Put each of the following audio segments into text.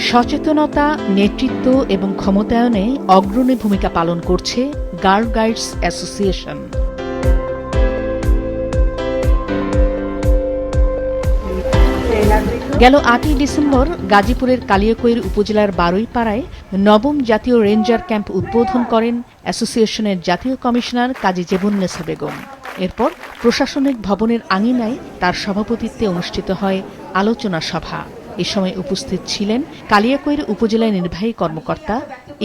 সচেতনতা, নেতৃত্ব এবং ক্ষমতায়নে অগ্রণী ভূমিকা পালন করছে গার্ল গাইডস অ্যাসোসিয়েশন। গেল ৮ই ডিসেম্বর গাজীপুরের কালিয়াকৈর উপজেলার বারুইপাড়ায় নবম জাতীয় রেঞ্জার ক্যাম্প উদ্বোধন করেন অ্যাসোসিয়েশনের জাতীয় কমিশনার কাজী জেবুন্নেসা বেগম। এরপর প্রশাসনিক ভবনের আঙিনায় তার সভাপতিত্বে অনুষ্ঠিত হয় আলোচনা সভা। এ সময় উপস্থিত ছিলেন কালিয়াকৈর উপজেলা নির্বাহী কর্মকর্তা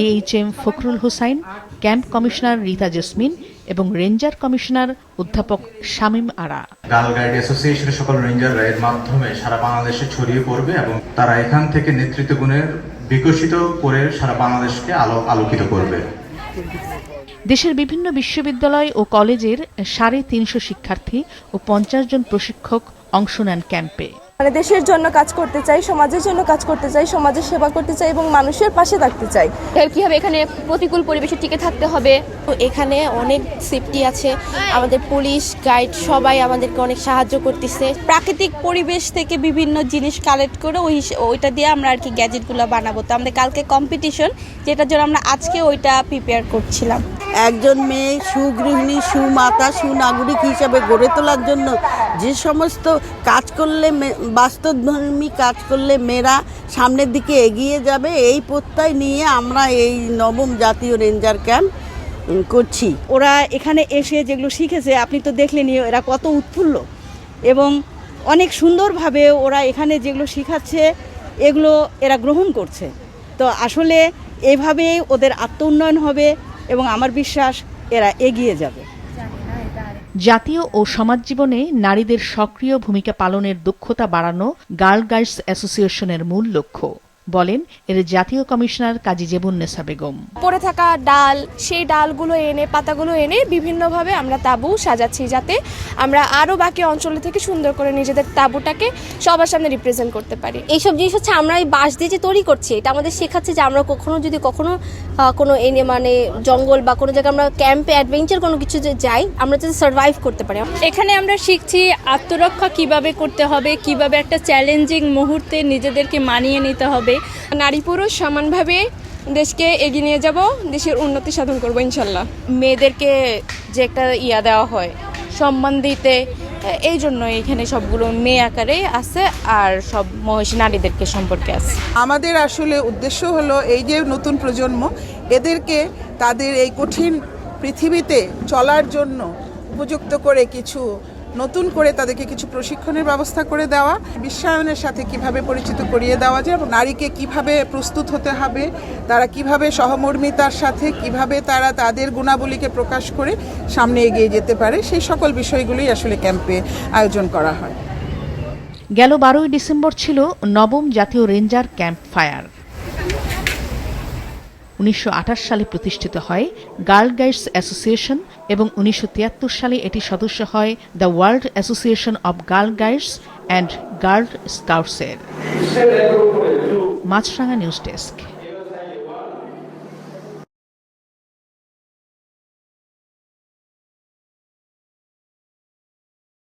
AHM Fakhrul Hossain, camp commissioner Rita jasmine এবং রেঞ্জার কমিশনার অধ্যাপক শামীম আরা। গার্ল গাইড অ্যাসোসিয়েশনের সকল রেঞ্জাররা এর মাধ্যমে সারা বাংলাদেশে ছড়িয়ে পড়বে এবং তারা এখান থেকে নেতৃত্ব গুণের বিকশিত করে সারা বাংলাদেশকে আলোকিত করবে। দেশের বিভিন্ন বিশ্ববিদ্যালয় ও কলেজের 350 শিক্ষার্থী ও 50 জন প্রশিক্ষক অংশ নেন ক্যাম্পে। দেশের জন্য কাজ করতে চাই, সমাজের জন্য কাজ করতে চাই, সমাজের সেবা করতে চাই এবং মানুষের পাশে থাকতে চাই। কিভাবে এখানে প্রতিকূল পরিবেশে টিকে থাকতে হবে। এখানে অনেক সেফটি আছে, আমাদের পুলিশ গাইড সবাই আমাদেরকে অনেক সাহায্য করতেছে। প্রাকৃতিক পরিবেশ থেকে বিভিন্ন জিনিস কালেক্ট করে ওইটা দিয়ে আমরা আর কি গ্যাজেটগুলো বানাবো। তো আমাদের কালকে কম্পিটিশন, যেটার জন্য আমরা আজকে ওইটা প্রিপেয়ার করছিলাম। একজন মেয়ে সুগৃহিণী, সুমাতা, সুনাগরিক হিসাবে গড়ে তোলার জন্য যে সমস্ত কাজ করলে, বাস্তবধর্মী কাজ করলে মেয়েরা সামনের দিকে এগিয়ে যাবে, এই প্রত্যয় নিয়ে আমরা এই নবম জাতীয় রেঞ্জার ক্যাম্প করছি। ওরা এখানে এসে যেগুলো শিখেছে আপনি তো দেখলেনই, এরা কত উৎফুল্ল এবং অনেক সুন্দরভাবে ওরা এখানে যেগুলো শিখাচ্ছে এগুলো এরা গ্রহণ করছে। তো আসলে এভাবেই ওদের আত্ম উন্নয়ন হবে এবং আমার বিশ্বাস এরা এগিয়ে যাবে। জাতীয় ও সমাজ জীবনে নারীদের সক্রিয় ভূমিকা পালনের দক্ষতা বাড়ানো গার্ল গাইডস অ্যাসোসিয়েশনের মূল লক্ষ্য, বলেন এর জাতীয় কমিশনার কাজী জেবুন্নেসা বেগম। পড়ে থাকা ডাল, সেই ডালগুলো এনে, পাতাগুলো এনে বিভিন্নভাবে আমরা তাঁবু সাজাচ্ছি, যাতে আমরা আরও বাকি অঞ্চল থেকে সুন্দর করে নিজেদের তাঁবুটাকে সবার সামনে রিপ্রেজেন্ট করতে পারি। এইসব জিনিস হচ্ছে আমরা এই বাঁশ দিয়ে যে তৈরি করছি, এটা আমাদের শেখাচ্ছে যে আমরা যদি কখনো কোনো মানে জঙ্গল বা কোনো জায়গায় আমরা ক্যাম্পে অ্যাডভেঞ্চার কোনো কিছু যে যাই, আমরা যাতে সার্ভাইভ করতে পারি। এখানে আমরা শিখছি আত্মরক্ষা কিভাবে করতে হবে, কিভাবে একটা চ্যালেঞ্জিং মুহূর্তে নিজেদেরকে মানিয়ে নিতে হবে। নারী পুরুষ সমানভাবে দেশকে এগিয়ে নিয়ে যাব, দেশের উন্নতি সাধন করবো ইনশাল্লাহ। মেয়েদেরকে যে একটা দেওয়া হয়, সম্মান দিতে, এই জন্য এখানে সবগুলো মেয়ে আকারে আছে আর সব মহিষী নারীদেরকে সম্পর্কে আছে। আমাদের আসলে উদ্দেশ্য হলো এই যে নতুন প্রজন্ম, এদেরকে তাদের এই কঠিন পৃথিবীতে চলার জন্য উপযুক্ত করে কিছু নতুন করে তাদেরকে কিছু প্রশিক্ষণের ব্যবস্থা করে দেওয়া, বিশ্বায়নের সাথে কিভাবে পরিচিত করিয়ে দেওয়া যায় এবং নারীকে কিভাবে প্রস্তুত হতে হবে, তারা কিভাবে সহমর্মিতার সাথে কিভাবে তারা তাদের গুণাবলীকে প্রকাশ করে সামনে এগিয়ে যেতে পারে, সেই সকল বিষয়গুলোই আসলে ক্যাম্পে আয়োজন করা হয়। গেল 12ই ডিসেম্বর ছিল নবম জাতীয় রেঞ্জার ক্যাম্প ফায়ার। 1928 সালে প্রতিষ্ঠিত হয় গার্ল গাইডস অ্যাসোসিয়েশন এবং 1973 সালে এটি সদস্য হয় the world association of girl guides and girl স্কাউটসের। Maasranga news desk.